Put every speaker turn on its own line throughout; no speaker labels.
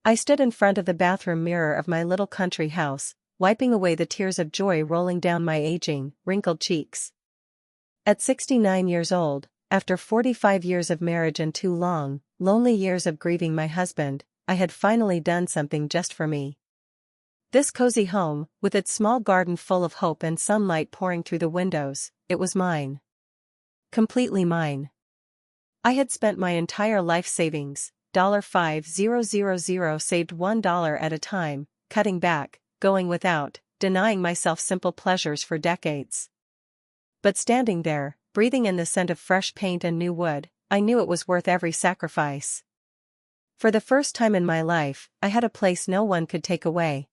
I stood in front of the bathroom mirror of my little country house, wiping away the tears of joy rolling down my aging, wrinkled cheeks. At 69 years old, after 45 years of marriage and 2 long, lonely years of grieving my husband, I had finally done something just for me. This cozy home, with its small garden full of hope and sunlight pouring through the windows, it was mine. Completely mine. I had spent my entire life savings, $5,000 saved $1 at a time, cutting back, going without, denying myself simple pleasures for decades. But standing there, breathing in the scent of fresh paint and new wood, I knew it was worth every sacrifice. For the first time in my life, I had a place no one could take away.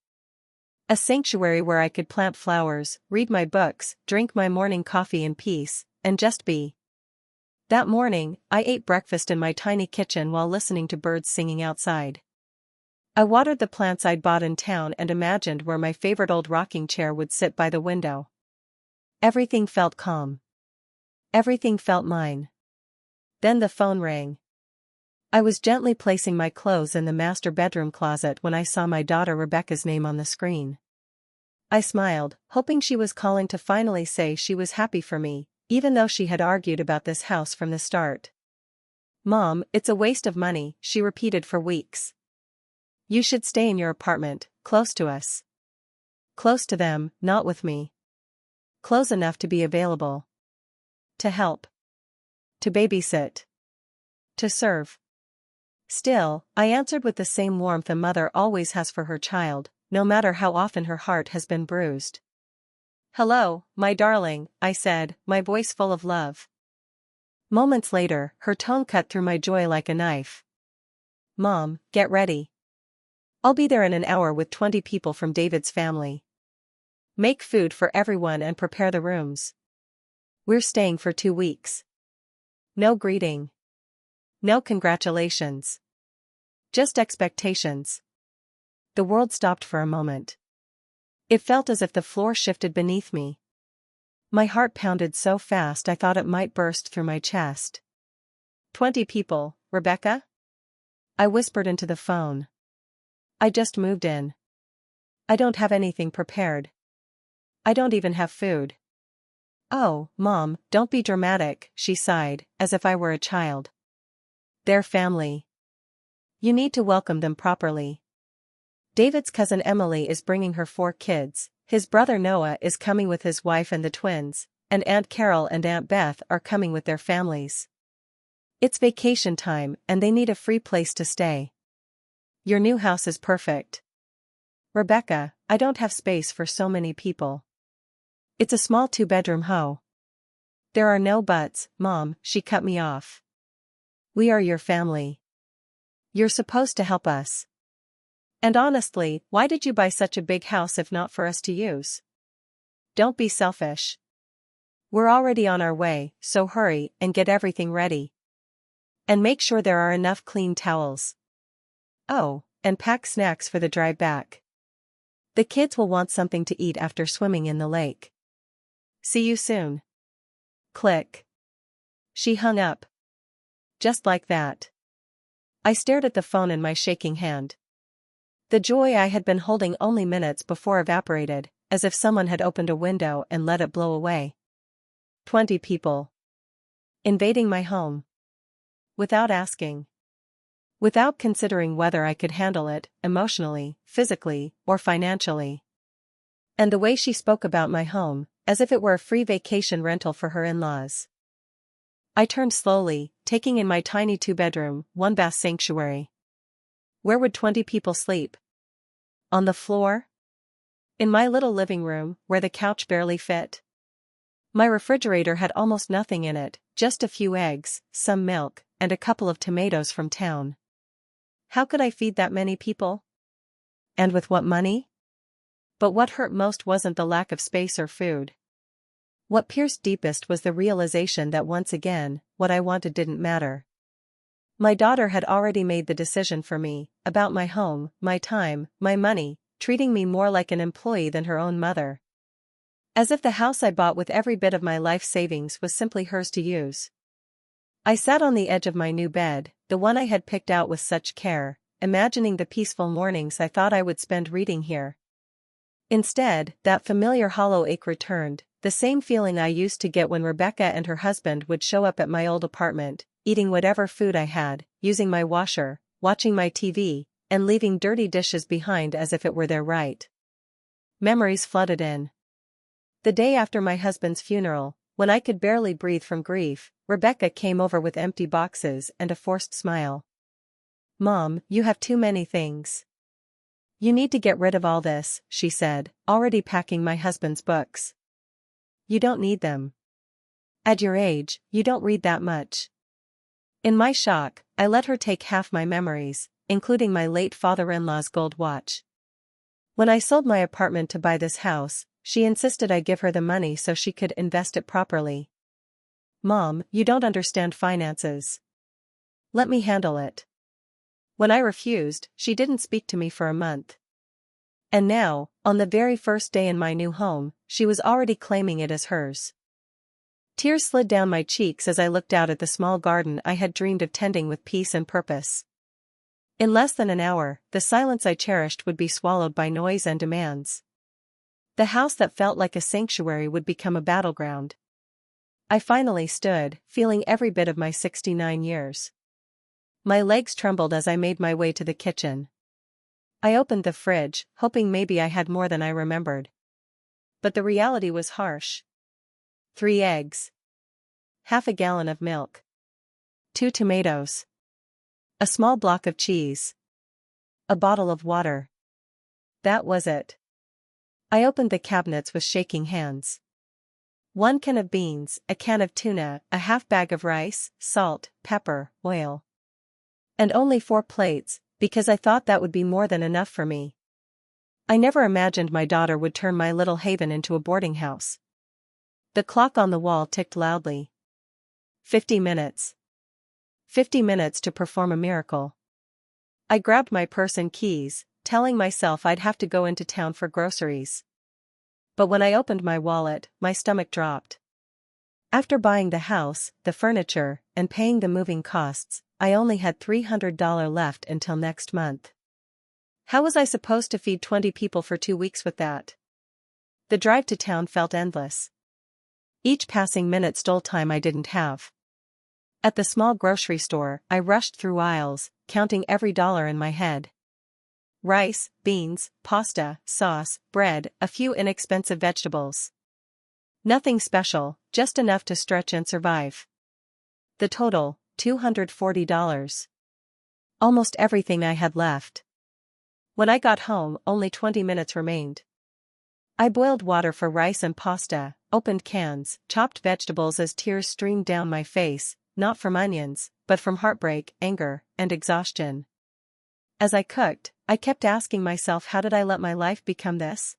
A sanctuary where I could plant flowers, read my books, drink my morning coffee in peace, and just be. That morning, I ate breakfast in my tiny kitchen while listening to birds singing outside. I watered the plants I'd bought in town and imagined where my favorite old rocking chair would sit by the window. Everything felt calm. Everything felt mine. Then the phone rang. I was gently placing my clothes in the master bedroom closet when I saw my daughter Rebecca's name on the screen. I smiled, hoping she was calling to finally say she was happy for me, even though she had argued about this house from the start. "Mom, it's a waste of money," she repeated for weeks. "You should stay in your apartment, close to us." Close to them, not with me. Close enough to be available. To help. To babysit. To serve. Still, I answered with the same warmth a mother always has for her child, no matter how often her heart has been bruised. "Hello, my darling," I said, my voice full of love. Moments later, her tone cut through my joy like a knife. "Mom, get ready. I'll be there in an hour with 20 people from David's family. Make food for everyone and prepare the rooms. We're staying for 2 weeks. No greeting. No congratulations. Just expectations." The world stopped for a moment. It felt as if the floor shifted beneath me. My heart pounded so fast I thought it might burst through my chest. 20 people, Rebecca?" I whispered into the phone. "I just moved in. I don't have anything prepared. I don't even have food." "Oh, Mom, don't be dramatic," she sighed, as if I were a child. "They're family. You need to welcome them properly. David's cousin Emily is bringing her 4 kids, his brother Noah is coming with his wife and the twins, and Aunt Carol and Aunt Beth are coming with their families. It's vacation time and they need a free place to stay. Your new house is perfect." "Rebecca, I don't have space for so many people. It's a small 2-bedroom home." "There are no buts, Mom," she cut me off. "We are your family. You're supposed to help us. And honestly, why did you buy such a big house if not for us to use? Don't be selfish. We're already on our way, so hurry and get everything ready. And make sure there are enough clean towels. Oh, and pack snacks for the drive back. The kids will want something to eat after swimming in the lake. See you soon." Click. She hung up. Just like that. I stared at the phone in my shaking hand. The joy I had been holding only minutes before evaporated, as if someone had opened a window and let it blow away. 20 people. Invading my home. Without asking. Without considering whether I could handle it, emotionally, physically, or financially. And the way she spoke about my home, as if it were a free vacation rental for her in-laws. I turned slowly, taking in my tiny 2-bedroom, 1-bath sanctuary. Where would 20 people sleep? On the floor? In my little living room, where the couch barely fit? My refrigerator had almost nothing in it, just a few eggs, some milk, and a couple of tomatoes from town. How could I feed that many people? And with what money? But what hurt most wasn't the lack of space or food. What pierced deepest was the realization that once again, what I wanted didn't matter. My daughter had already made the decision for me, about my home, my time, my money, treating me more like an employee than her own mother. As if the house I bought with every bit of my life savings was simply hers to use. I sat on the edge of my new bed, the one I had picked out with such care, imagining the peaceful mornings I thought I would spend reading here. Instead, that familiar hollow ache returned, the same feeling I used to get when Rebecca and her husband would show up at my old apartment, eating whatever food I had, using my washer, watching my TV, and leaving dirty dishes behind as if it were their right. Memories flooded in. The day after my husband's funeral, when I could barely breathe from grief, Rebecca came over with empty boxes and a forced smile. "Mom, you have too many things. You need to get rid of all this," she said, already packing my husband's books. "You don't need them. At your age, you don't read that much." In my shock, I let her take half my memories, including my late father-in-law's gold watch. When I sold my apartment to buy this house, she insisted I give her the money so she could invest it properly. "Mom, you don't understand finances. Let me handle it." When I refused, she didn't speak to me for a month. And now, on the very first day in my new home, she was already claiming it as hers. Tears slid down my cheeks as I looked out at the small garden I had dreamed of tending with peace and purpose. In less than an hour, the silence I cherished would be swallowed by noise and demands. The house that felt like a sanctuary would become a battleground. I finally stood, feeling every bit of my 69 years. My legs trembled as I made my way to the kitchen. I opened the fridge, hoping maybe I had more than I remembered. But the reality was harsh. 3 eggs. Half a gallon of milk. 2 tomatoes. A small block of cheese. A bottle of water. That was it. I opened the cabinets with shaking hands. 1 can of beans, a can of tuna, a half bag of rice, salt, pepper, oil. And only 4 plates, because I thought that would be more than enough for me. I never imagined my daughter would turn my little haven into a boarding house. The clock on the wall ticked loudly. 50 minutes. 50 minutes to perform a miracle. I grabbed my purse and keys, telling myself I'd have to go into town for groceries. But when I opened my wallet, my stomach dropped. After buying the house, the furniture, and paying the moving costs, I only had $300 left until next month. How was I supposed to feed 20 people for 2 weeks with that? The drive to town felt endless. Each passing minute stole time I didn't have. At the small grocery store, I rushed through aisles, counting every dollar in my head. Rice, beans, pasta, sauce, bread, a few inexpensive vegetables. Nothing special, just enough to stretch and survive. The total, $240. Almost everything I had left. When I got home, only 20 minutes remained. I boiled water for rice and pasta, opened cans, chopped vegetables as tears streamed down my face, not from onions, but from heartbreak, anger, and exhaustion. As I cooked, I kept asking myself, how did I let my life become this?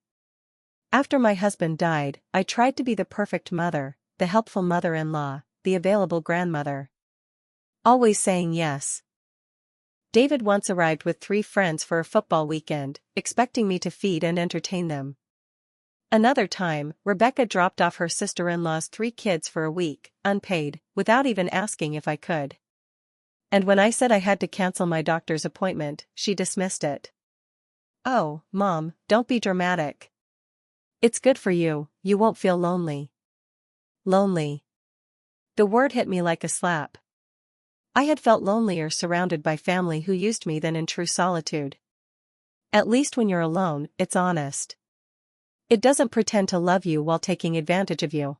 After my husband died, I tried to be the perfect mother, the helpful mother-in-law, the available grandmother. Always saying yes. David once arrived with 3 friends for a football weekend, expecting me to feed and entertain them. Another time, Rebecca dropped off her sister-in-law's 3 kids for a week, unpaid, without even asking if I could. And when I said I had to cancel my doctor's appointment, she dismissed it. "Oh, Mom, don't be dramatic. It's good for you, you won't feel lonely." Lonely. The word hit me like a slap. I had felt lonelier surrounded by family who used me than in true solitude. At least when you're alone, it's honest. It doesn't pretend to love you while taking advantage of you.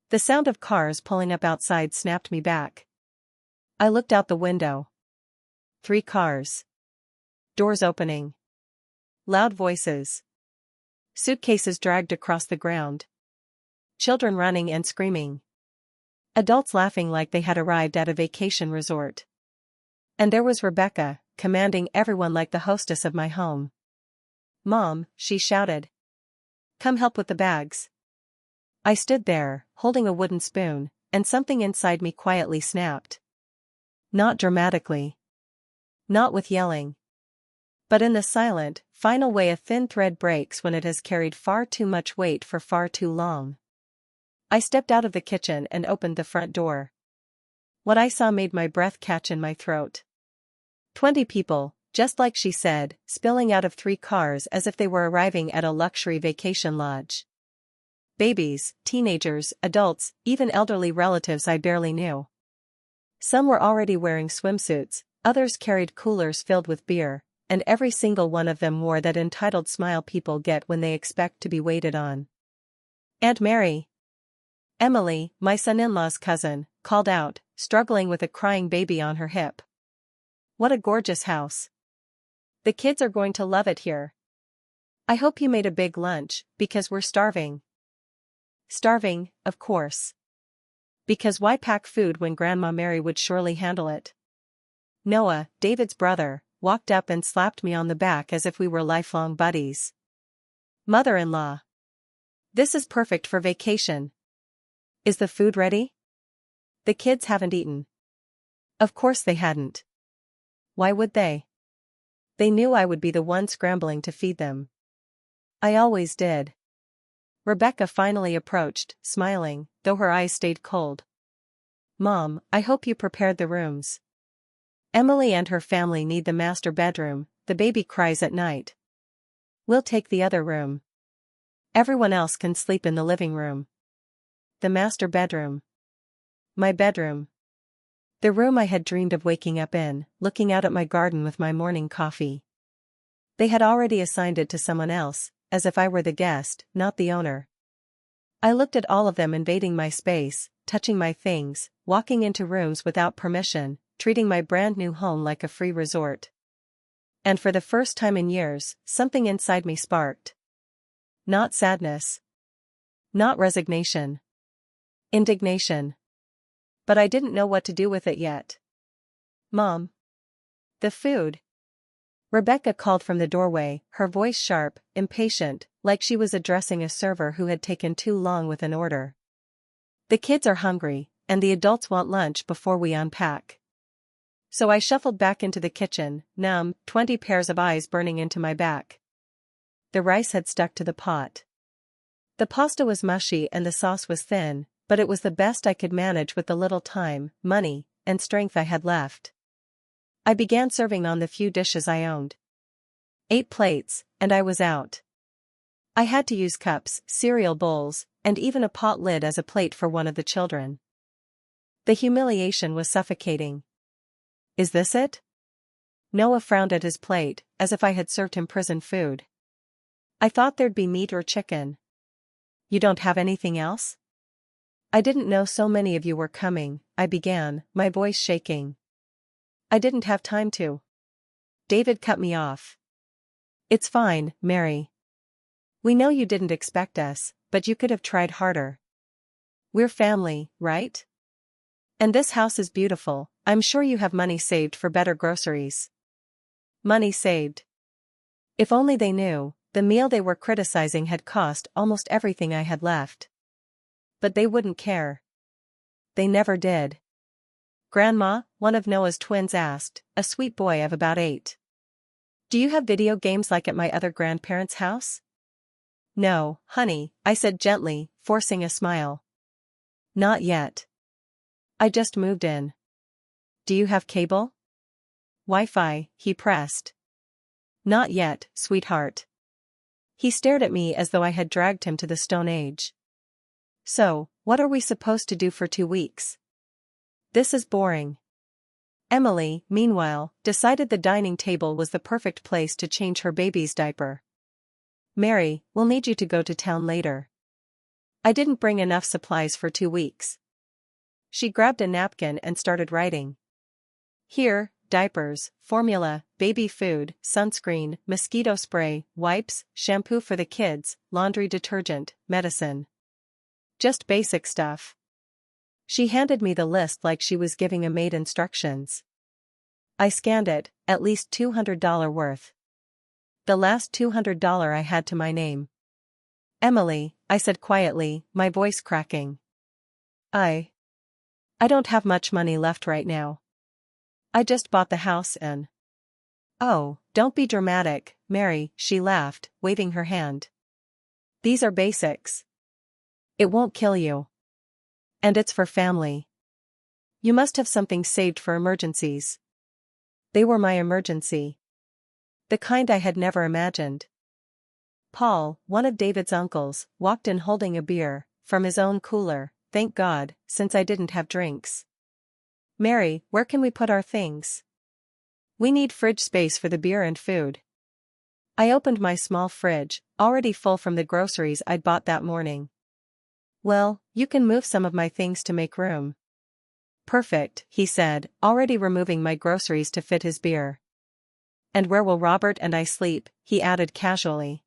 The sound of cars pulling up outside snapped me back. I looked out the window. 3 cars. Doors opening. Loud voices. Suitcases dragged across the ground. Children running and screaming. Adults laughing like they had arrived at a vacation resort. And there was Rebecca, commanding everyone like the hostess of my home. "Mom," she shouted. "Come help with the bags." I stood there, holding a wooden spoon, and something inside me quietly snapped. Not dramatically. Not with yelling. But in the silent, final way a thin thread breaks when it has carried far too much weight for far too long. I stepped out of the kitchen and opened the front door. What I saw made my breath catch in my throat. 20 people, just like she said, spilling out of 3 cars as if they were arriving at a luxury vacation lodge. Babies, teenagers, adults, even elderly relatives I barely knew. Some were already wearing swimsuits, others carried coolers filled with beer, and every single one of them wore that entitled smile people get when they expect to be waited on. "Aunt Mary!" Emily, my son-in-law's cousin, called out, struggling with a crying baby on her hip. "What a gorgeous house. The kids are going to love it here. I hope you made a big lunch, because we're starving." Starving, of course. Because why pack food when Grandma Mary would surely handle it? Noah, David's brother, walked up and slapped me on the back as if we were lifelong buddies. "Mother-in-law. This is perfect for vacation. Is the food ready?" The kids haven't eaten. Of course they hadn't. Why would they? They knew I would be the one scrambling to feed them. I always did. Rebecca finally approached, smiling, though her eyes stayed cold. "Mom, I hope you prepared the rooms. Emily and her family need the master bedroom, the baby cries at night. We'll take the other room. Everyone else can sleep in the living room." The master bedroom. My bedroom. The room I had dreamed of waking up in, looking out at my garden with my morning coffee. They had already assigned it to someone else, as if I were the guest, not the owner. I looked at all of them invading my space, touching my things, walking into rooms without permission, treating my brand new home like a free resort. And for the first time in years, something inside me sparked. Not sadness. Not resignation. Indignation. But I didn't know what to do with it yet. "Mom. The food." Rebecca called from the doorway, her voice sharp, impatient, like she was addressing a server who had taken too long with an order. "The kids are hungry, and the adults want lunch before we unpack." So I shuffled back into the kitchen, numb, 20 pairs of eyes burning into my back. The rice had stuck to the pot. The pasta was mushy and the sauce was thin, but it was the best I could manage with the little time, money, and strength I had left. I began serving on the few dishes I owned. 8 plates, and I was out. I had to use cups, cereal bowls, and even a pot lid as a plate for one of the children. The humiliation was suffocating. "Is this it?" Noah frowned at his plate, as if I had served him prison food. "I thought there'd be meat or chicken." "You don't have anything else?" "I didn't know so many of you were coming," I began, my voice shaking. "I didn't have time to." David cut me off. "It's fine, Mary. We know you didn't expect us, but you could have tried harder. We're family, right? And this house is beautiful. I'm sure you have money saved for better groceries." Money saved. If only they knew, the meal they were criticizing had cost almost everything I had left. But they wouldn't care. They never did. "Grandma," one of Noah's twins asked, a sweet boy of about 8. "Do you have video games like at my other grandparents' house?" "No, honey," I said gently, forcing a smile. "Not yet. I just moved in." "Do you have cable?" "Wi-Fi," he pressed. "Not yet, sweetheart." He stared at me as though I had dragged him to the Stone Age. "So, what are we supposed to do for 2 weeks? This is boring." Emily, meanwhile, decided the dining table was the perfect place to change her baby's diaper. "Mary, we'll need you to go to town later. I didn't bring enough supplies for 2 weeks." She grabbed a napkin and started writing. "Here, diapers, formula, baby food, sunscreen, mosquito spray, wipes, shampoo for the kids, laundry detergent, medicine. Just basic stuff." She handed me the list like she was giving a maid instructions. I scanned it, at least $200 worth. The last $200 I had to my name. "Emily," I said quietly, my voice cracking. I don't have much money left right now. I just bought the house and." "Oh, don't be dramatic, Mary," she laughed, waving her hand. "These are basics. It won't kill you. And it's for family. You must have something saved for emergencies." They were my emergency. The kind I had never imagined. Paul, one of David's uncles, walked in holding a beer, from his own cooler, thank God, since I didn't have drinks. Mary, where can we put our things? We need fridge space for the beer and food. I opened my small fridge, already full from the groceries I'd bought that morning. Well, you can move some of my things to make room. Perfect, he said, already removing my groceries to fit his beer. And where will Robert and I sleep? He added casually.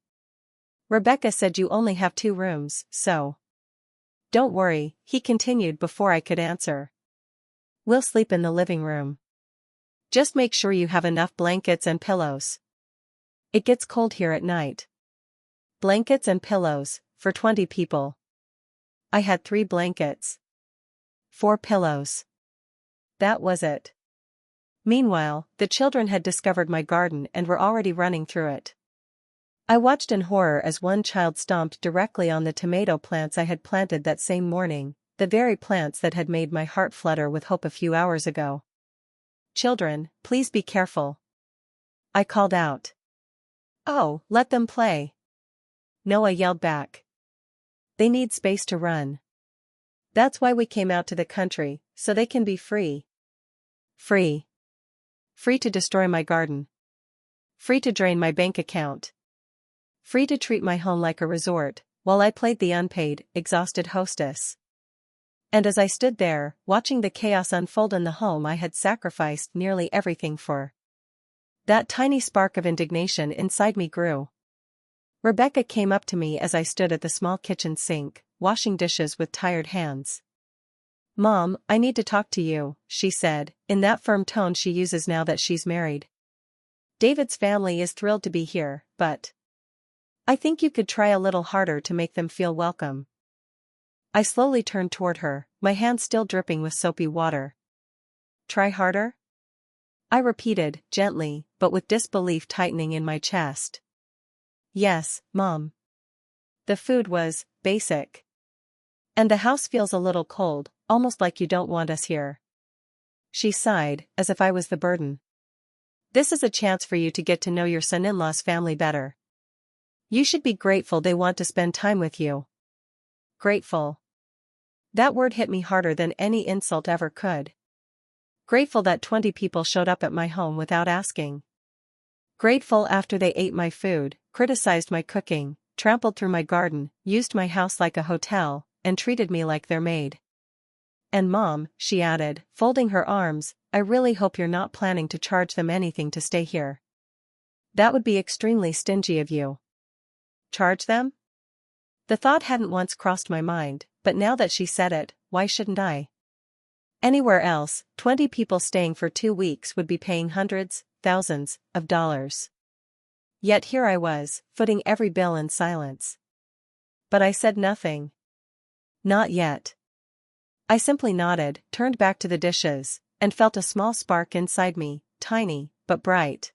Rebecca said you only have 2 rooms, so. Don't worry, he continued before I could answer. We'll sleep in the living room. Just make sure you have enough blankets and pillows. It gets cold here at night. Blankets and pillows, for 20 people. I had 3 blankets. 4 pillows. That was it. Meanwhile, the children had discovered my garden and were already running through it. I watched in horror as one child stomped directly on the tomato plants I had planted that same morning, the very plants that had made my heart flutter with hope a few hours ago. Children, please be careful. I called out. Oh, let them play. Noah yelled back. They need space to run. That's why we came out to the country, so they can be free. Free. Free to destroy my garden. Free to drain my bank account. Free to treat my home like a resort, while I played the unpaid, exhausted hostess. And as I stood there, watching the chaos unfold in the home I had sacrificed nearly everything for, that tiny spark of indignation inside me grew. Rebecca came up to me as I stood at the small kitchen sink, washing dishes with tired hands. Mom, I need to talk to you, she said, in that firm tone she uses now that she's married. David's family is thrilled to be here, but I think you could try a little harder to make them feel welcome. I slowly turned toward her, my hands still dripping with soapy water. Try harder? I repeated, gently, but with disbelief tightening in my chest. Yes, Mom. The food was basic. And the house feels a little cold, almost like you don't want us here. She sighed, as if I was the burden. This is a chance for you to get to know your son-in-law's family better. You should be grateful they want to spend time with you. Grateful. That word hit me harder than any insult ever could. Grateful that 20 people showed up at my home without asking. Grateful after they ate my food, criticized my cooking, trampled through my garden, used my house like a hotel, and treated me like their maid. And Mom, she added, folding her arms, I really hope you're not planning to charge them anything to stay here. That would be extremely stingy of you. Charge them? The thought hadn't once crossed my mind, but now that she said it, why shouldn't I? Anywhere else, 20 people staying for 2 weeks would be paying hundreds, thousands of dollars. Yet here I was, footing every bill in silence. But I said nothing. Not yet. I simply nodded, turned back to the dishes, and felt a small spark inside me, tiny, but bright.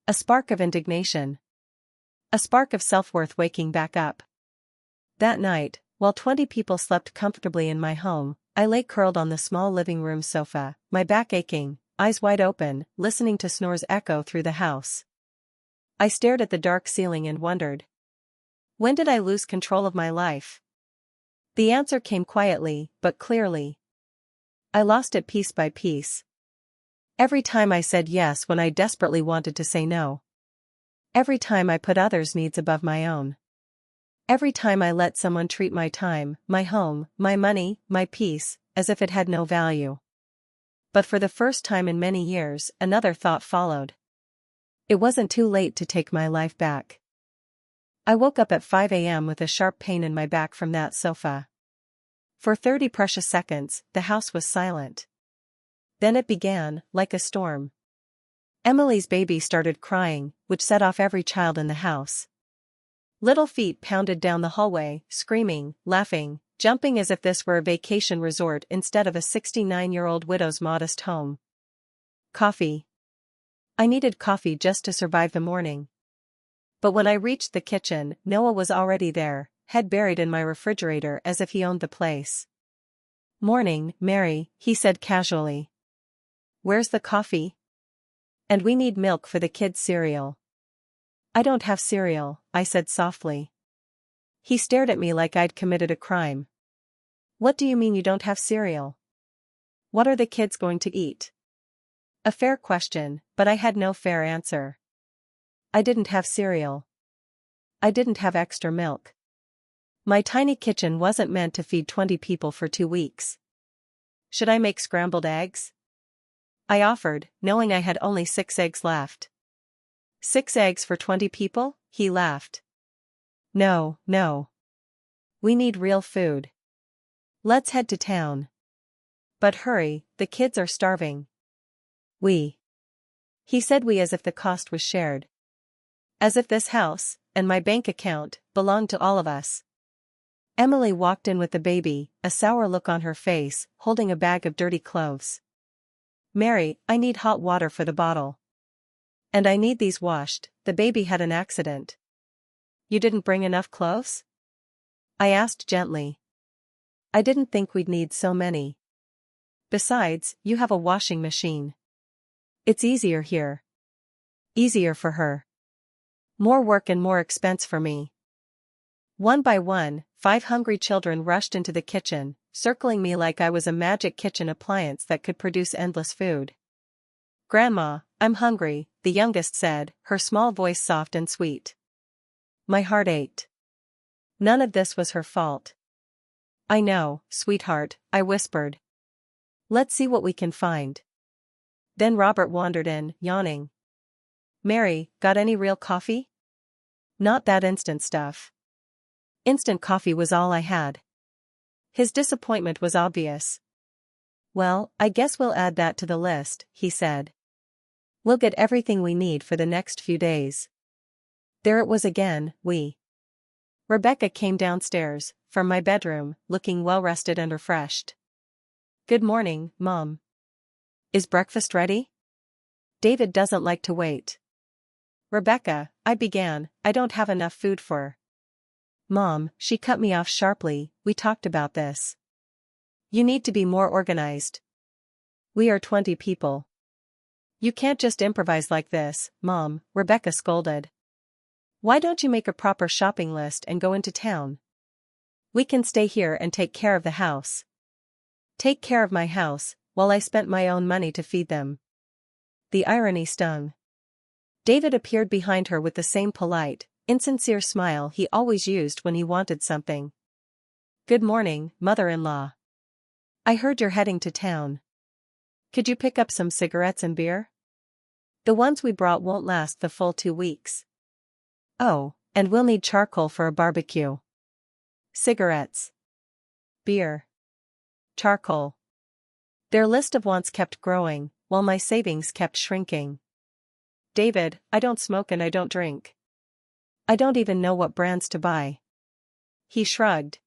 A spark of indignation. A spark of self-worth waking back up. That night, while 20 people slept comfortably in my home, I lay curled on the small living room sofa, my back aching, eyes wide open, listening to snores echo through the house. I stared at the dark ceiling and wondered. When did I lose control of my life? The answer came quietly, but clearly. I lost it piece by piece. Every time I said yes when I desperately wanted to say no. Every time I put others' needs above my own. Every time I let someone treat my time, my home, my money, my peace, as if it had no value. But for the first time in many years, another thought followed. It wasn't too late to take my life back. I woke up at 5 a.m. with a sharp pain in my back from that sofa. For 30 precious seconds, the house was silent. Then it began, like a storm. Emily's baby started crying, which set off every child in the house. Little feet pounded down the hallway, screaming, laughing, jumping as if this were a vacation resort instead of a 69-year-old widow's modest home. Coffee. I needed coffee just to survive the morning. But when I reached the kitchen, Noah was already there, head buried in my refrigerator as if he owned the place. Morning, Mary, he said casually. Where's the coffee? And we need milk for the kids' cereal. I don't have cereal, I said softly. He stared at me like I'd committed a crime. What do you mean you don't have cereal? What are the kids going to eat? A fair question, but I had no fair answer. I didn't have cereal. I didn't have extra milk. My tiny kitchen wasn't meant to feed 20 people for 2 weeks. Should I make scrambled eggs? I offered, knowing I had only 6 eggs left. 6 eggs for 20 people? He laughed. No, no. We need real food. Let's head to town. But hurry, the kids are starving. We. He said we as if the cost was shared. As if this house, and my bank account, belonged to all of us. Emily walked in with the baby, a sour look on her face, holding a bag of dirty clothes. Mary, I need hot water for the bottle. And I need these washed, the baby had an accident. You didn't bring enough clothes? I asked gently. I didn't think we'd need so many. Besides, you have a washing machine. It's easier here. Easier for her. More work and more expense for me. One by one, 5 hungry children rushed into the kitchen, circling me like I was a magic kitchen appliance that could produce endless food. Grandma, I'm hungry, the youngest said, her small voice soft and sweet. My heart ached. None of this was her fault. I know, sweetheart, I whispered. Let's see what we can find. Then Robert wandered in, yawning. Mary, got any real coffee? Not that instant stuff. Instant coffee was all I had. His disappointment was obvious. Well, I guess we'll add that to the list, he said. We'll get everything we need for the next few days. There it was again, we. Rebecca came downstairs, from my bedroom, looking well-rested and refreshed. Good morning, Mom. Is breakfast ready? David doesn't like to wait. Rebecca, I began, I don't have enough food for. Mom, she cut me off sharply, we talked about this. You need to be more organized. We are 20 people. You can't just improvise like this, Mom, Rebecca scolded. Why don't you make a proper shopping list and go into town? We can stay here and take care of the house. Take care of my house, while I spent my own money to feed them. The irony stung. David appeared behind her with the same polite, insincere smile he always used when he wanted something. Good morning, mother-in-law. I heard you're heading to town. Could you pick up some cigarettes and beer? The ones we brought won't last the full 2 weeks. Oh, and we'll need charcoal for a barbecue. Cigarettes. Beer. Charcoal. Their list of wants kept growing, while my savings kept shrinking. David, I don't smoke and I don't drink. I don't even know what brands to buy. He shrugged.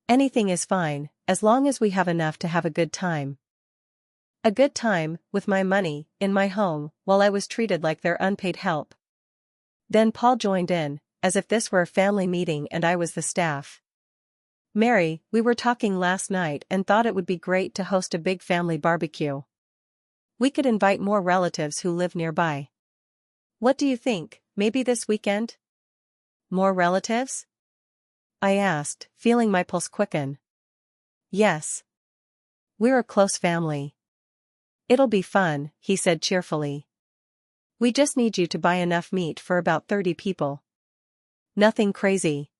Anything is fine, as long as we have enough to have a good time. A good time, with my money, in my home, while I was treated like their unpaid help. Then Paul joined in, as if this were a family meeting and I was the staff. Mary, we were talking last night and thought it would be great to host a big family barbecue. We could invite more relatives who live nearby. What do you think, maybe this weekend? More relatives? I asked, feeling my pulse quicken. Yes. We're a close family. It'll be fun, he said cheerfully. We just need you to buy enough meat for about 30 people. Nothing crazy.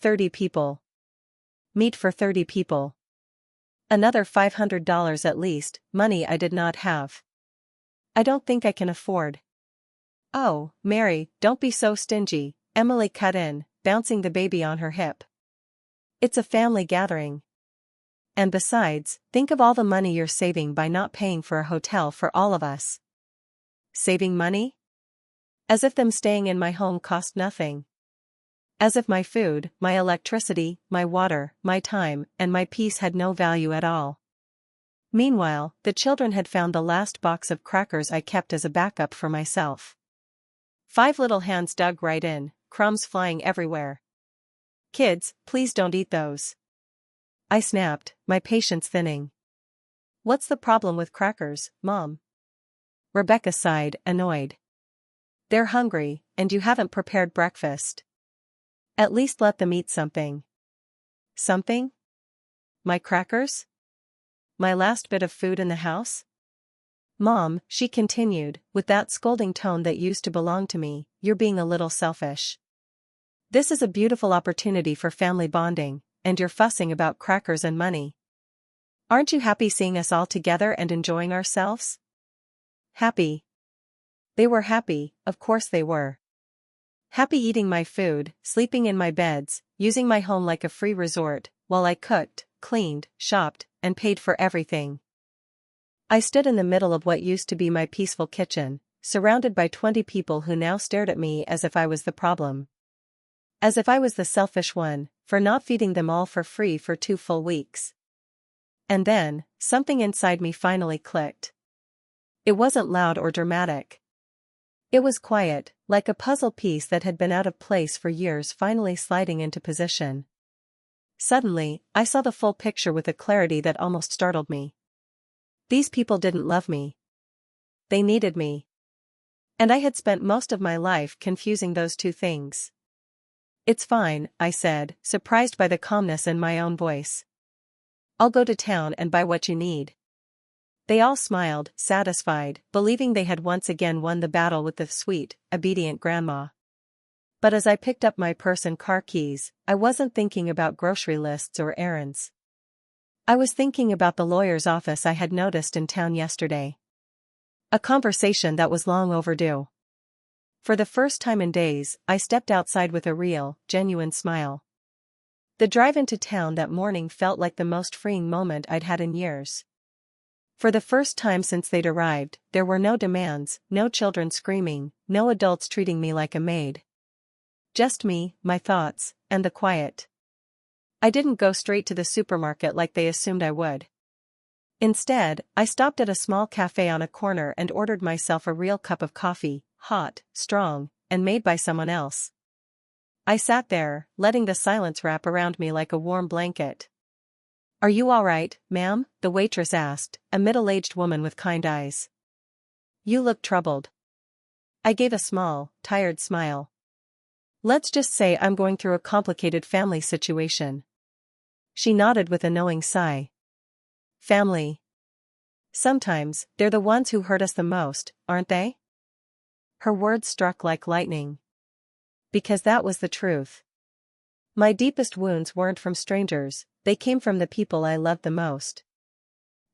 30 people. Meat for 30 people. Another $500 at least, money I did not have. I don't think I can afford. Oh, Mary, don't be so stingy, Emily cut in, bouncing the baby on her hip. It's a family gathering. And besides, think of all the money you're saving by not paying for a hotel for all of us. Saving money? As if them staying in my home cost nothing. As if my food, my electricity, my water, my time, and my peace had no value at all. Meanwhile, the children had found the last box of crackers I kept as a backup for myself. 5 little hands dug right in, crumbs flying everywhere. Kids, please don't eat those. I snapped, my patience thinning. What's the problem with crackers, Mom? Rebecca sighed, annoyed. They're hungry, and you haven't prepared breakfast. At least let them eat something. Something? My crackers? My last bit of food in the house? Mom, she continued, with that scolding tone that used to belong to me, you're being a little selfish. This is a beautiful opportunity for family bonding, and you're fussing about crackers and money. Aren't you happy seeing us all together and enjoying ourselves? Happy. They were happy, of course they were. Happy eating my food, sleeping in my beds, using my home like a free resort, while I cooked, cleaned, shopped, and paid for everything. I stood in the middle of what used to be my peaceful kitchen, surrounded by 20 people who now stared at me as if I was the problem. As if I was the selfish one, for not feeding them all for free for 2 full weeks. And then, something inside me finally clicked. It wasn't loud or dramatic. It was quiet, like a puzzle piece that had been out of place for years finally sliding into position. Suddenly, I saw the full picture with a clarity that almost startled me. These people didn't love me. They needed me. And I had spent most of my life confusing those two things. It's fine, I said, surprised by the calmness in my own voice. I'll go to town and buy what you need. They all smiled, satisfied, believing they had once again won the battle with the sweet, obedient grandma. But as I picked up my purse and car keys, I wasn't thinking about grocery lists or errands. I was thinking about the lawyer's office I had noticed in town yesterday. A conversation that was long overdue. For the first time in days, I stepped outside with a real, genuine smile. The drive into town that morning felt like the most freeing moment I'd had in years. For the first time since they'd arrived, there were no demands, no children screaming, no adults treating me like a maid. Just me, my thoughts, and the quiet. I didn't go straight to the supermarket like they assumed I would. Instead, I stopped at a small cafe on a corner and ordered myself a real cup of coffee, hot, strong, and made by someone else. I sat there, letting the silence wrap around me like a warm blanket. "Are you all right, ma'am?" the waitress asked, a middle-aged woman with kind eyes. "You look troubled." I gave a small, tired smile. "Let's just say I'm going through a complicated family situation." She nodded with a knowing sigh. Family. Sometimes, they're the ones who hurt us the most, aren't they? Her words struck like lightning. Because that was the truth. My deepest wounds weren't from strangers, they came from the people I loved the most.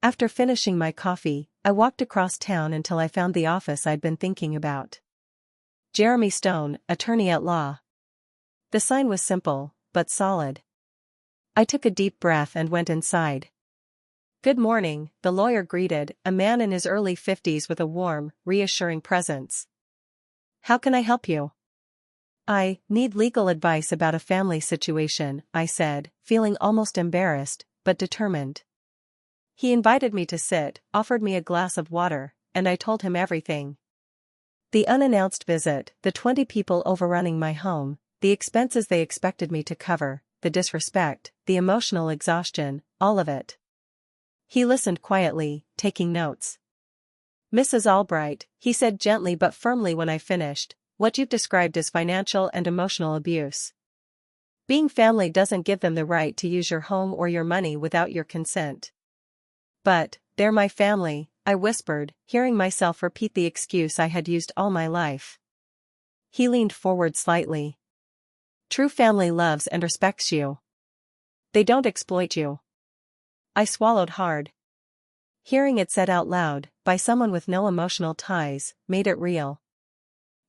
After finishing my coffee, I walked across town until I found the office I'd been thinking about. Jeremy Stone, attorney at law. The sign was simple, but solid. I took a deep breath and went inside. "Good morning," the lawyer greeted, a man in his early 50s with a warm, reassuring presence. "How can I help you?" "I need legal advice about a family situation," I said, feeling almost embarrassed, but determined. He invited me to sit, offered me a glass of water, and I told him everything. The unannounced visit, the 20 people overrunning my home, the expenses they expected me to cover, the disrespect, the emotional exhaustion, all of it. He listened quietly, taking notes. "Mrs. Albright," he said gently but firmly when I finished, "what you've described is financial and emotional abuse. Being family doesn't give them the right to use your home or your money without your consent." "But, they're my family," I whispered, hearing myself repeat the excuse I had used all my life. He leaned forward slightly. "True family loves and respects you. They don't exploit you." I swallowed hard. Hearing it said out loud, by someone with no emotional ties, made it real.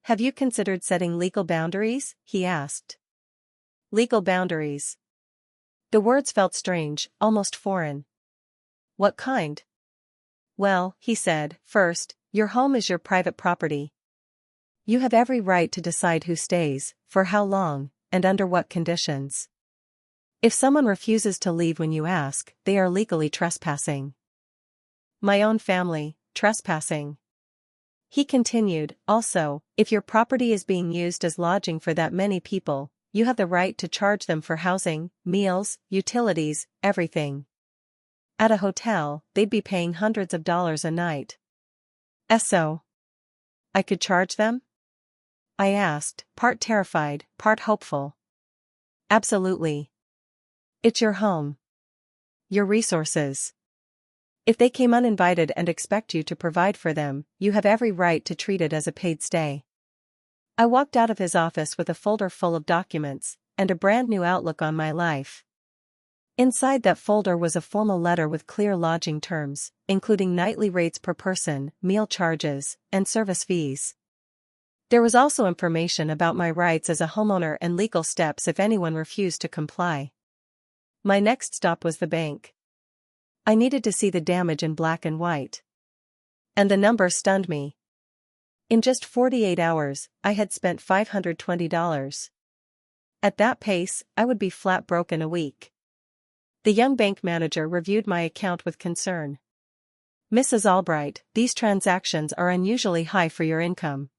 "Have you considered setting legal boundaries?" he asked. Legal boundaries. The words felt strange, almost foreign. "What kind?" "Well," he said, "first, your home is your private property. You have every right to decide who stays, for how long, and under what conditions. If someone refuses to leave when you ask, they are legally trespassing." My own family, trespassing. He continued, "Also, if your property is being used as lodging for that many people, you have the right to charge them for housing, meals, utilities, everything. At a hotel, they'd be paying hundreds of dollars a night." So? I could charge them? I asked, part terrified, part hopeful. Absolutely. It's your home. Your resources. If they came uninvited and expect you to provide for them, you have every right to treat it as a paid stay. I walked out of his office with a folder full of documents, and a brand new outlook on my life. Inside that folder was a formal letter with clear lodging terms, including nightly rates per person, meal charges, and service fees. There was also information about my rights as a homeowner and legal steps if anyone refused to comply. My next stop was the bank. I needed to see the damage in black and white. And the number stunned me. In just 48 hours, I had spent $520. At that pace, I would be flat broke in a week. The young bank manager reviewed my account with concern. "Mrs. Albright, these transactions are unusually high for your income.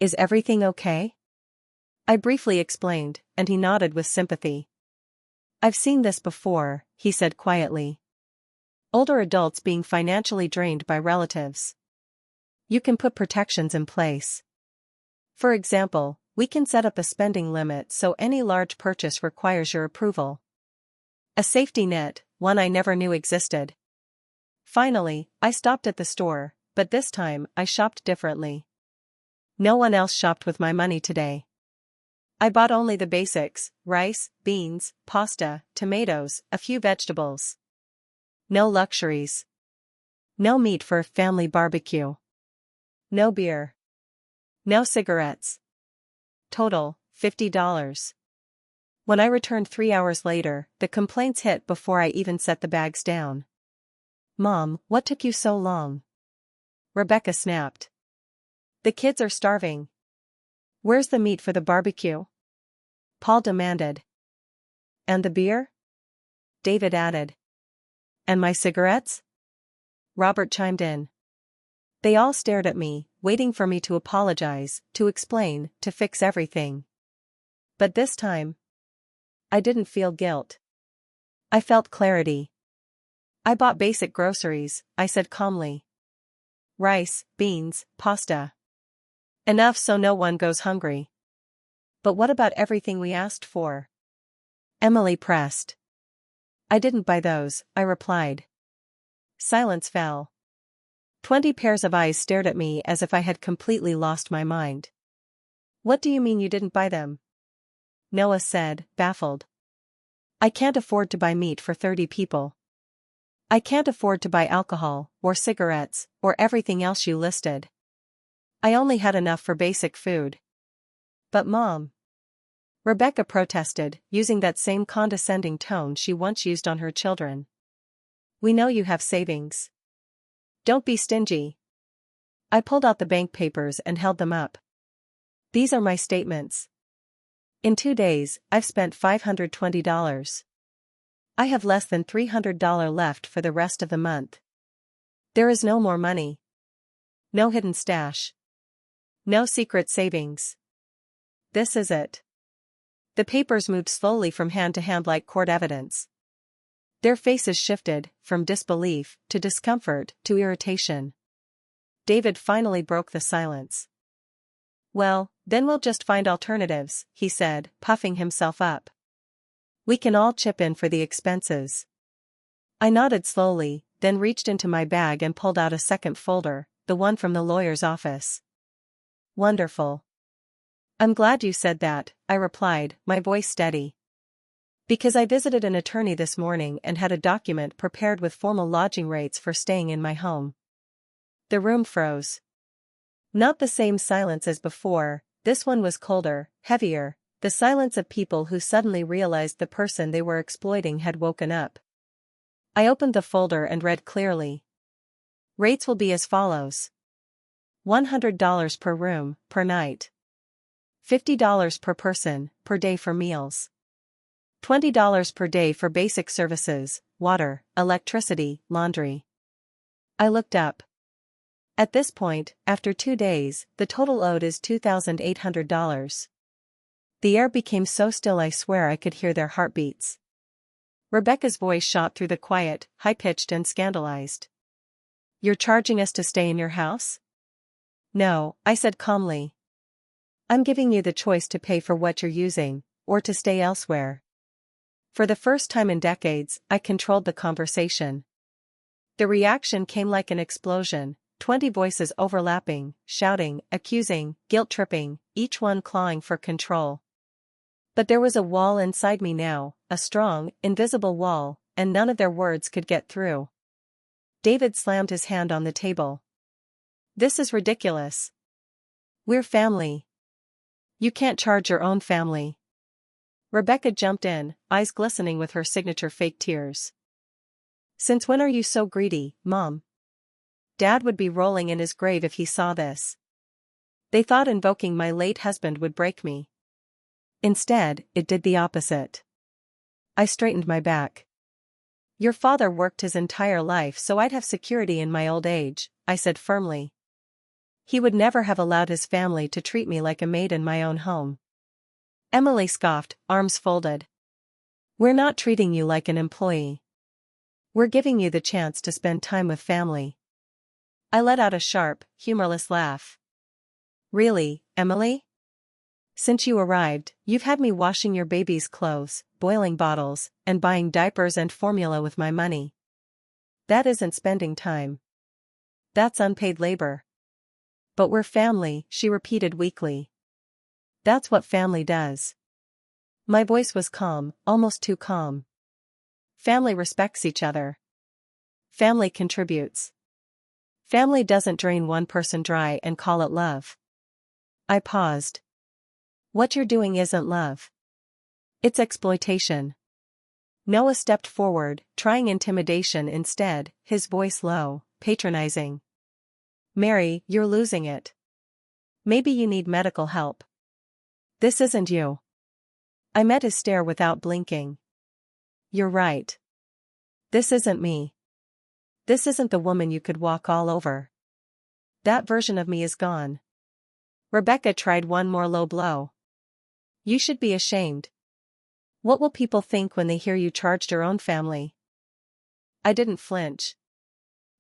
Is everything okay?" I briefly explained, and he nodded with sympathy. "I've seen this before," he said quietly. "Older adults being financially drained by relatives. You can put protections in place. For example, we can set up a spending limit so any large purchase requires your approval. A safety net, one I never knew existed." Finally, I stopped at the store, but this time I shopped differently. No one else shopped with my money today. I bought only the basics: rice, beans, pasta, tomatoes, a few vegetables. No luxuries. No meat for a family barbecue. No beer. No cigarettes. Total, $50. When I returned 3 hours later, the complaints hit before I even set the bags down. "Mom, what took you so long?" Rebecca snapped. "The kids are starving." "Where's the meat for the barbecue?" Paul demanded. "And the beer?" David added. "And my cigarettes?" Robert chimed in. They all stared at me, waiting for me to apologize, to explain, to fix everything. But this time, I didn't feel guilt. I felt clarity. "I bought basic groceries," I said calmly. "Rice, beans, pasta. Enough so no one goes hungry." "But what about everything we asked for?" Emily pressed. "I didn't buy those," I replied. Silence fell. 20 pairs of eyes stared at me as if I had completely lost my mind. "What do you mean you didn't buy them?" Noah said, baffled. "I can't afford to buy meat for 30 people. I can't afford to buy alcohol, or cigarettes, or everything else you listed. I only had enough for basic food." "But Mom," Rebecca protested, using that same condescending tone she once used on her children. "We know you have savings. Don't be stingy." I pulled out the bank papers and held them up. "These are my statements. In 2 days, I've spent $520. I have less than $300 left for the rest of the month. There is no more money. No hidden stash. No secret savings. This is it." The papers moved slowly from hand to hand like court evidence. Their faces shifted, from disbelief, to discomfort, to irritation. David finally broke the silence. "Well, then we'll just find alternatives," he said, puffing himself up. "We can all chip in for the expenses." I nodded slowly, then reached into my bag and pulled out a second folder, the one from the lawyer's office. "Wonderful. I'm glad you said that," I replied, my voice steady. "Because I visited an attorney this morning and had a document prepared with formal lodging rates for staying in my home." The room froze. Not the same silence as before, this one was colder, heavier, the silence of people who suddenly realized the person they were exploiting had woken up. I opened the folder and read clearly. "Rates will be as follows. $100 per room, per night. $50 per person, per day for meals. $20 per day for basic services, water, electricity, laundry." I looked up. At this point, after 2 days, the total owed is $2,800. The air became so still I swear I could hear their heartbeats. Rebecca's voice shot through the quiet, high-pitched and scandalized. "You're charging us to stay in your house?" "No," I said calmly. I'm giving you the choice to pay for what you're using, or to stay elsewhere. For the first time in decades, I controlled the conversation. The reaction came like an explosion, 20 voices overlapping, shouting, accusing, guilt-tripping, each one clawing for control. But there was a wall inside me now, a strong, invisible wall, and none of their words could get through. David slammed his hand on the table. This is ridiculous. We're family. You can't charge your own family. Rebecca jumped in, eyes glistening with her signature fake tears. Since when are you so greedy, Mom? Dad would be rolling in his grave if he saw this. They thought invoking my late husband would break me. Instead, it did the opposite. I straightened my back. Your father worked his entire life so I'd have security in my old age, I said firmly. He would never have allowed his family to treat me like a maid in my own home. Emily scoffed, arms folded. We're not treating you like an employee. We're giving you the chance to spend time with family. I let out a sharp, humorless laugh. Really, Emily? Since you arrived, you've had me washing your baby's clothes, boiling bottles, and buying diapers and formula with my money. That isn't spending time. That's unpaid labor. But we're family, she repeated weakly. That's what family does. My voice was calm, almost too calm. Family respects each other. Family contributes. Family doesn't drain one person dry and call it love. I paused. What you're doing isn't love. It's exploitation. Noah stepped forward, trying intimidation instead, his voice low, patronizing. Mary, you're losing it. Maybe you need medical help. This isn't you. I met his stare without blinking. You're right. This isn't me. This isn't the woman you could walk all over. That version of me is gone. Rebecca tried one more low blow. You should be ashamed. What will people think when they hear you charged your own family? I didn't flinch.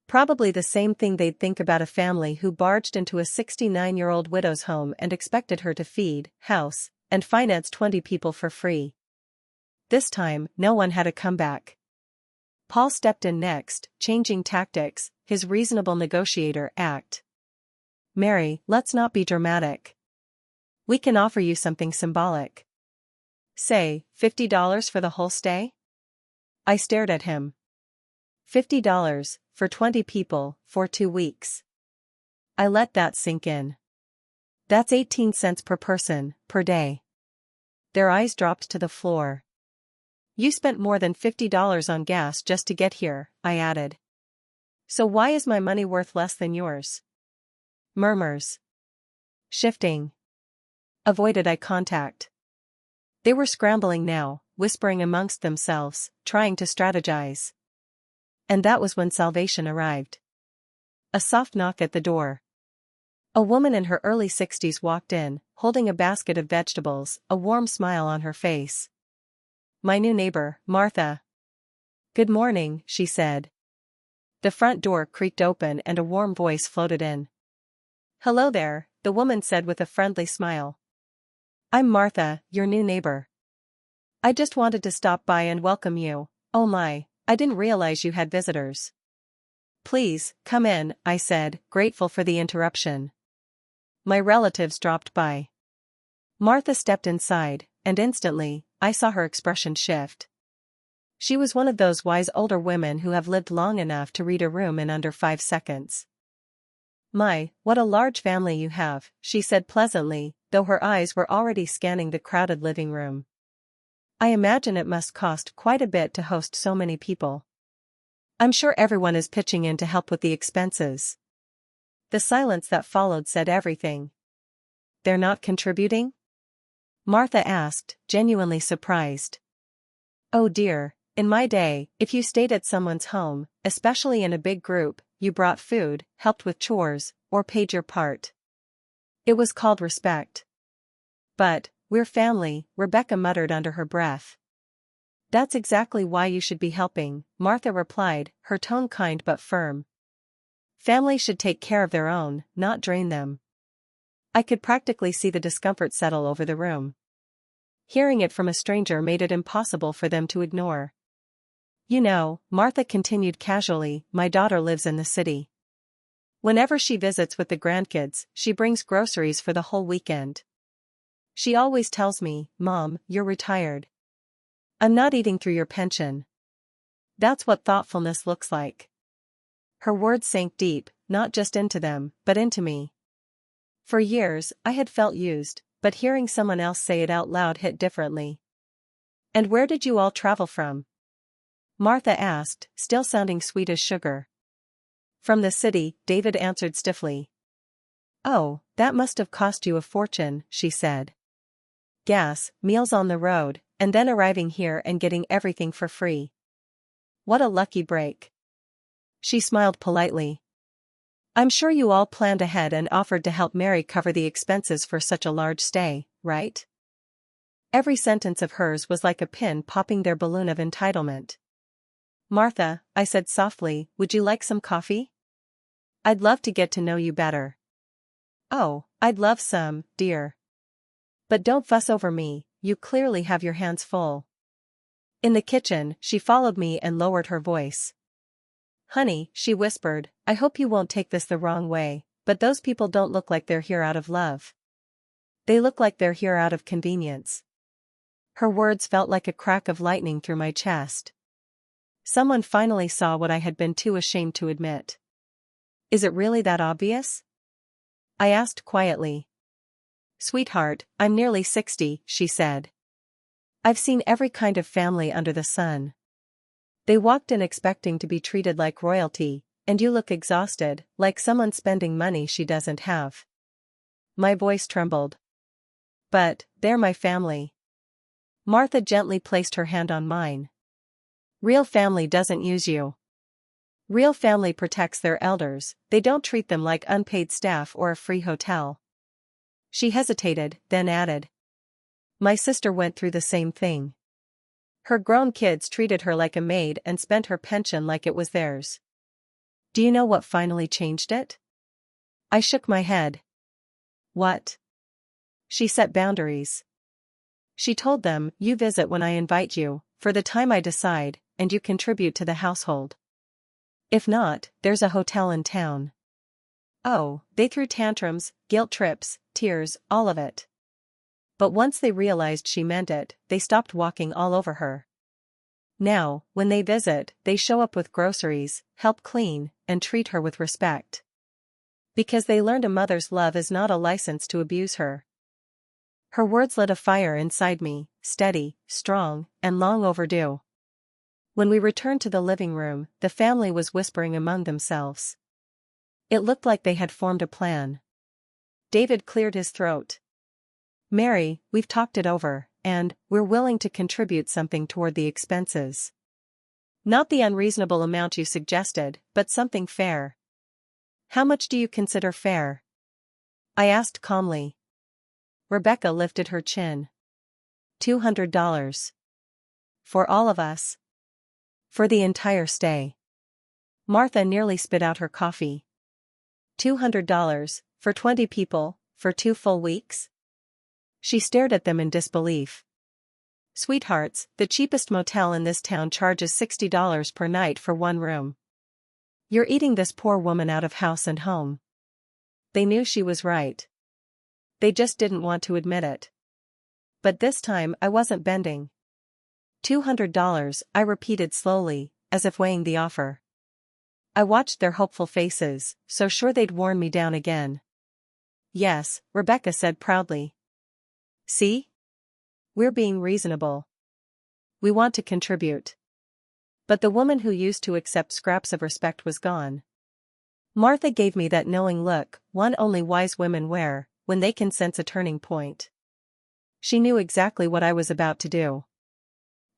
Probably the same thing they'd think about a family who barged into a 69-year-old widow's home and expected her to feed, house, and finance 20 people for free. This time, no one had a comeback. Paul stepped in next, changing tactics, his reasonable negotiator act. Mary, let's not be dramatic. We can offer you something symbolic. Say, $50 for the whole stay? I stared at him. $50, for 20 people, for 2 weeks. I let that sink in. That's 18 cents per person, per day. Their eyes dropped to the floor. You spent more than $50 on gas just to get here, I added. So why is my money worth less than yours? Murmurs. Shifting. Avoided eye contact. They were scrambling now, whispering amongst themselves, trying to strategize. And that was when salvation arrived. A soft knock at the door. A woman in her early 60s walked in, holding a basket of vegetables, a warm smile on her face. My new neighbor, Martha. Good morning, she said. The front door creaked open and a warm voice floated in. Hello there, the woman said with a friendly smile. I'm Martha, your new neighbor. I just wanted to stop by and welcome you. Oh my, I didn't realize you had visitors. Please, come in, I said, grateful for the interruption. My relatives dropped by. Martha stepped inside, and instantly, I saw her expression shift. She was one of those wise older women who have lived long enough to read a room in under 5 seconds. My, what a large family you have, she said pleasantly, though her eyes were already scanning the crowded living room. I imagine it must cost quite a bit to host so many people. I'm sure everyone is pitching in to help with the expenses. The silence that followed said everything. They're not contributing? Martha asked, genuinely surprised. Oh dear, in my day, if you stayed at someone's home, especially in a big group, you brought food, helped with chores, or paid your part. It was called respect. But, we're family, Rebecca muttered under her breath. That's exactly why you should be helping, Martha replied, her tone kind but firm. Family should take care of their own, not drain them. I could practically see the discomfort settle over the room. Hearing it from a stranger made it impossible for them to ignore. You know, Martha continued casually, my daughter lives in the city. Whenever she visits with the grandkids, she brings groceries for the whole weekend. She always tells me, Mom, you're retired. I'm not eating through your pension. That's what thoughtfulness looks like. Her words sank deep, not just into them, but into me. For years, I had felt used, but hearing someone else say it out loud hit differently. And where did you all travel from? Martha asked, still sounding sweet as sugar. From the city, David answered stiffly. Oh, that must have cost you a fortune, she said. Gas, meals on the road, and then arriving here and getting everything for free. What a lucky break. She smiled politely. I'm sure you all planned ahead and offered to help Mary cover the expenses for such a large stay, right? Every sentence of hers was like a pin popping their balloon of entitlement. Martha, I said softly, would you like some coffee? I'd love to get to know you better. Oh, I'd love some, dear. But don't fuss over me, you clearly have your hands full. In the kitchen, she followed me and lowered her voice. Honey, she whispered, I hope you won't take this the wrong way, but those people don't look like they're here out of love. They look like they're here out of convenience. Her words felt like a crack of lightning through my chest. Someone finally saw what I had been too ashamed to admit. Is it really that obvious? I asked quietly. Sweetheart, I'm nearly 60, she said. I've seen every kind of family under the sun. They walked in expecting to be treated like royalty, and you look exhausted, like someone spending money she doesn't have. My voice trembled. But, they're my family. Martha gently placed her hand on mine. Real family doesn't use you. Real family protects their elders, they don't treat them like unpaid staff or a free hotel. She hesitated, then added. My sister went through the same thing. Her grown kids treated her like a maid and spent her pension like it was theirs. Do you know what finally changed it? I shook my head. What? She set boundaries. She told them, you visit when I invite you, for the time I decide, and you contribute to the household. If not, there's a hotel in town. Oh, they threw tantrums, guilt trips, tears, all of it. But once they realized she meant it, they stopped walking all over her. Now, when they visit, they show up with groceries, help clean, and treat her with respect. Because they learned a mother's love is not a license to abuse her. Her words lit a fire inside me, steady, strong, and long overdue. When we returned to the living room, the family was whispering among themselves. It looked like they had formed a plan. David cleared his throat. Mary, we've talked it over, and we're willing to contribute something toward the expenses. Not the unreasonable amount you suggested, but something fair. How much do you consider fair? I asked calmly. Rebecca lifted her chin. $200. For all of us. For the entire stay. Martha nearly spit out her coffee. $200, for 20 people, for 2 full weeks? She stared at them in disbelief. Sweethearts, the cheapest motel in this town charges $60 per night for 1 room. You're eating this poor woman out of house and home. They knew she was right. They just didn't want to admit it. But this time I wasn't bending. $200, I repeated slowly, as if weighing the offer. I watched their hopeful faces, so sure they'd worn me down again. Yes, Rebecca said proudly. See? We're being reasonable. We want to contribute. But the woman who used to accept scraps of respect was gone. Martha gave me that knowing look, one only wise women wear, when they can sense a turning point. She knew exactly what I was about to do.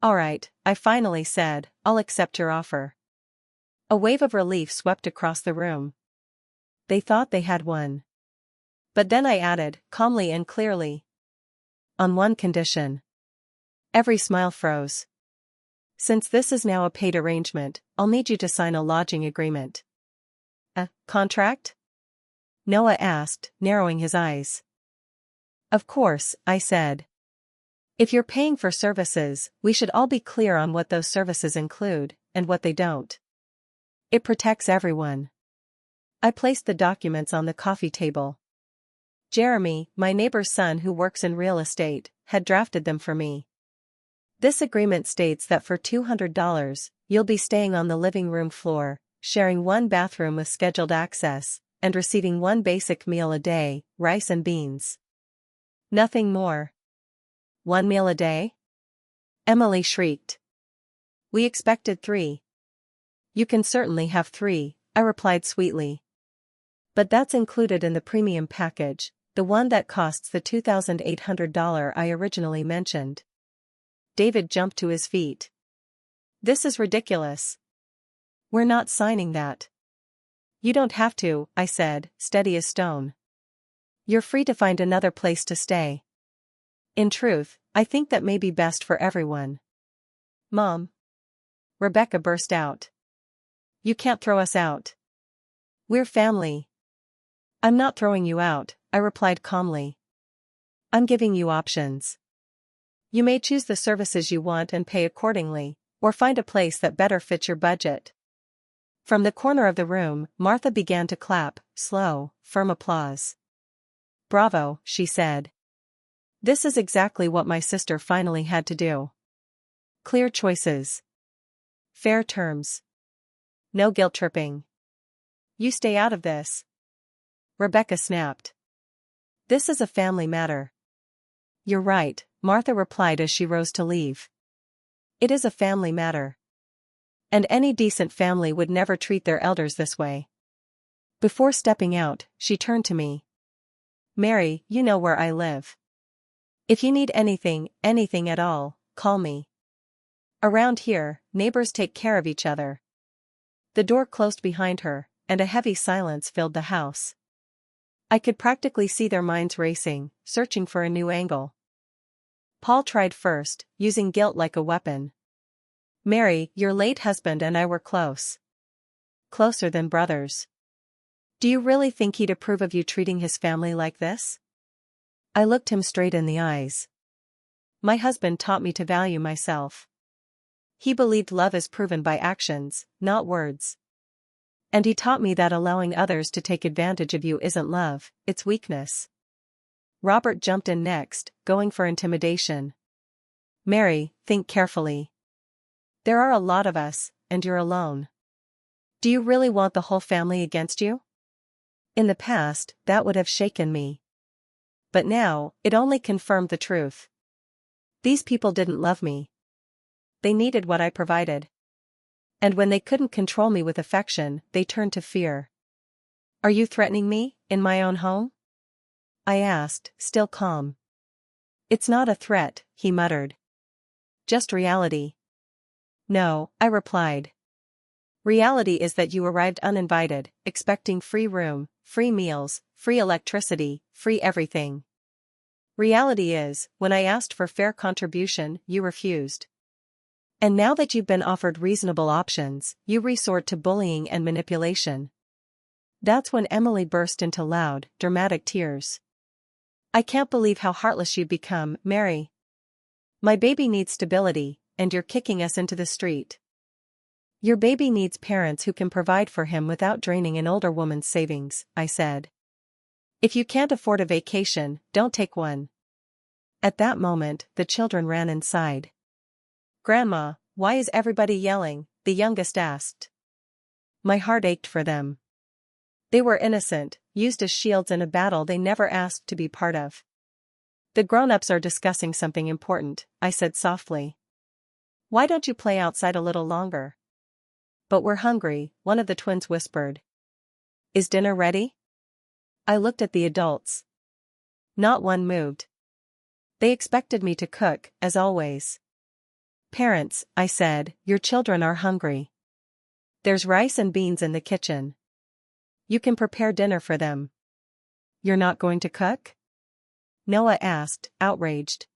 All right, I finally said, I'll accept your offer. A wave of relief swept across the room. They thought they had won. But then I added, calmly and clearly. On one condition. Every smile froze. Since this is now a paid arrangement, I'll need you to sign a lodging agreement. A contract? Noah asked, narrowing his eyes. Of course, I said. If you're paying for services, we should all be clear on what those services include, and what they don't. It protects everyone. I placed the documents on the coffee table. Jeremy, my neighbor's son who works in real estate, had drafted them for me. This agreement states that for $200, you'll be staying on the living room floor, sharing one bathroom with scheduled access, and receiving one basic meal a day, rice and beans. Nothing more. One meal a day? Emily shrieked. We expected 3. You can certainly have 3, I replied sweetly. But that's included in the premium package, the one that costs the $2,800 I originally mentioned. David jumped to his feet. This is ridiculous. We're not signing that. You don't have to, I said, steady as stone. You're free to find another place to stay. In truth, I think that may be best for everyone. Mom. Rebecca burst out. You can't throw us out. We're family. I'm not throwing you out, I replied calmly. I'm giving you options. You may choose the services you want and pay accordingly, or find a place that better fits your budget. From the corner of the room, Martha began to clap, slow, firm applause. Bravo, she said. This is exactly what my sister finally had to do. Clear choices. Fair terms. No guilt tripping. You stay out of this. Rebecca snapped. This is a family matter. You're right, Martha replied as she rose to leave. It is a family matter. And any decent family would never treat their elders this way. Before stepping out, she turned to me. Mary, you know where I live. If you need anything at all, call me. Around here, neighbors take care of each other. The door closed behind her, and a heavy silence filled the house. I could practically see their minds racing, searching for a new angle. Paul tried first, using guilt like a weapon. Mary, your late husband and I were close. Closer than brothers. Do you really think he'd approve of you treating his family like this? I looked him straight in the eyes. My husband taught me to value myself. He believed love is proven by actions, not words. And he taught me that allowing others to take advantage of you isn't love, it's weakness. Robert jumped in next, going for intimidation. Mary, think carefully. There are a lot of us, and you're alone. Do you really want the whole family against you? In the past, that would have shaken me. But now, it only confirmed the truth. These people didn't love me. They needed what I provided. And when they couldn't control me with affection, they turned to fear. Are you threatening me, in my own home? I asked, still calm. It's not a threat, he muttered. Just reality. No, I replied. Reality is that you arrived uninvited, expecting free room, free meals, free electricity, free everything. Reality is, when I asked for fair contribution, you refused. And now that you've been offered reasonable options, you resort to bullying and manipulation. That's when Emily burst into loud, dramatic tears. I can't believe how heartless you've become, Mary. My baby needs stability, and you're kicking us into the street. Your baby needs parents who can provide for him without draining an older woman's savings, I said. If you can't afford a vacation, don't take one. At that moment, the children ran inside. Grandma, why is everybody yelling? The youngest asked. My heart ached for them. They were innocent, used as shields in a battle they never asked to be part of. The grown-ups are discussing something important, I said softly. Why don't you play outside a little longer? But we're hungry, one of the twins whispered. Is dinner ready? I looked at the adults. Not one moved. They expected me to cook, as always. Parents, I said, your children are hungry. There's rice and beans in the kitchen. You can prepare dinner for them. You're not going to cook? Noah asked, outraged.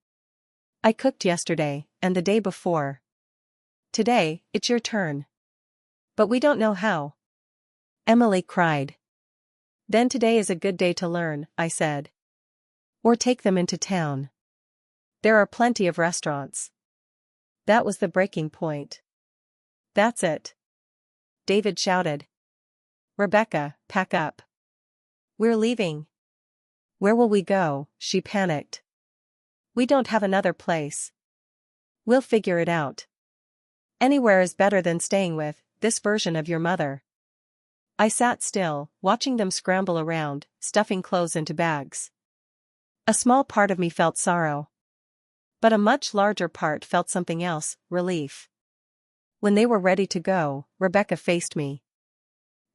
I cooked yesterday, and the day before. Today, it's your turn. But we don't know how. Emily cried. Then today is a good day to learn, I said. Or take them into town. There are plenty of restaurants. That was the breaking point. That's it. David shouted. Rebecca, pack up. We're leaving. Where will we go? She panicked. We don't have another place. We'll figure it out. Anywhere is better than staying with this version of your mother. I sat still, watching them scramble around, stuffing clothes into bags. A small part of me felt sorrow. But a much larger part felt something else, relief. When they were ready to go, Rebecca faced me.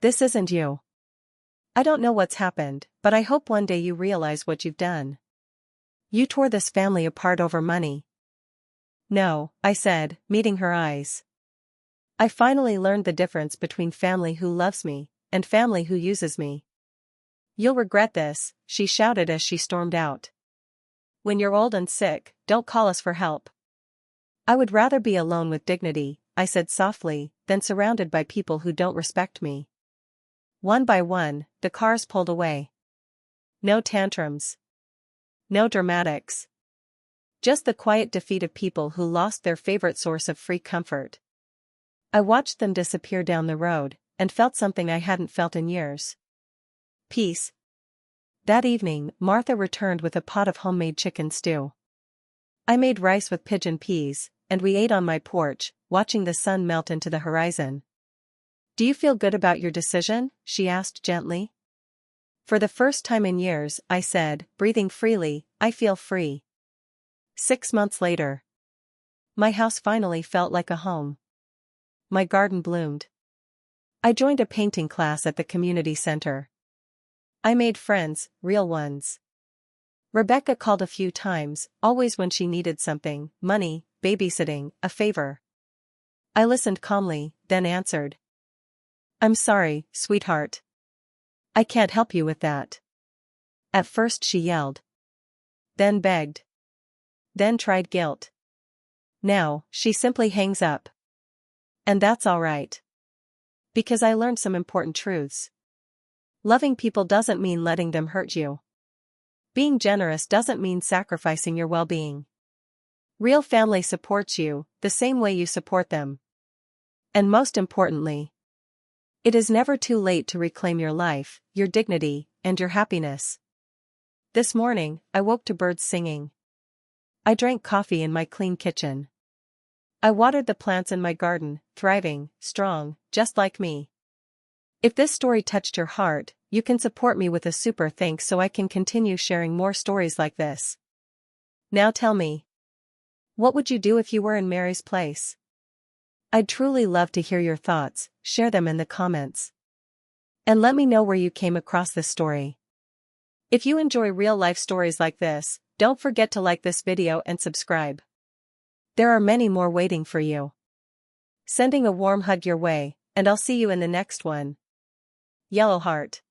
This isn't you. I don't know what's happened, but I hope one day you realize what you've done. You tore this family apart over money. No, I said, meeting her eyes. I finally learned the difference between family who loves me and family who uses me. You'll regret this, she shouted as she stormed out. When you're old and sick, don't call us for help. I would rather be alone with dignity, I said softly, than surrounded by people who don't respect me. One by one, the cars pulled away. No tantrums. No dramatics. Just the quiet defeat of people who lost their favorite source of free comfort. I watched them disappear down the road, and felt something I hadn't felt in years. Peace. That evening, Martha returned with a pot of homemade chicken stew. I made rice with pigeon peas, and we ate on my porch, watching the sun melt into the horizon. Do you feel good about your decision? She asked gently. For the first time in years, I said, breathing freely, I feel free. 6 months later. My house finally felt like a home. My garden bloomed. I joined a painting class at the community center. I made friends, real ones. Rebecca called a few times, always when she needed something, money, babysitting, a favor. I listened calmly, then answered. I'm sorry, sweetheart. I can't help you with that. At first she yelled. Then begged. Then tried guilt. Now, she simply hangs up. And that's all right. Because I learned some important truths. Loving people doesn't mean letting them hurt you. Being generous doesn't mean sacrificing your well-being. Real family supports you, the same way you support them. And most importantly, it is never too late to reclaim your life, your dignity, and your happiness. This morning, I woke to birds singing. I drank coffee in my clean kitchen. I watered the plants in my garden, thriving, strong, just like me. If this story touched your heart, you can support me with a super thanks so I can continue sharing more stories like this. Now tell me, what would you do if you were in Mary's place? I'd truly love to hear your thoughts, share them in the comments. And let me know where you came across this story. If you enjoy real-life stories like this, don't forget to like this video and subscribe. There are many more waiting for you. Sending a warm hug your way, and I'll see you in the next one. Yellow Heart.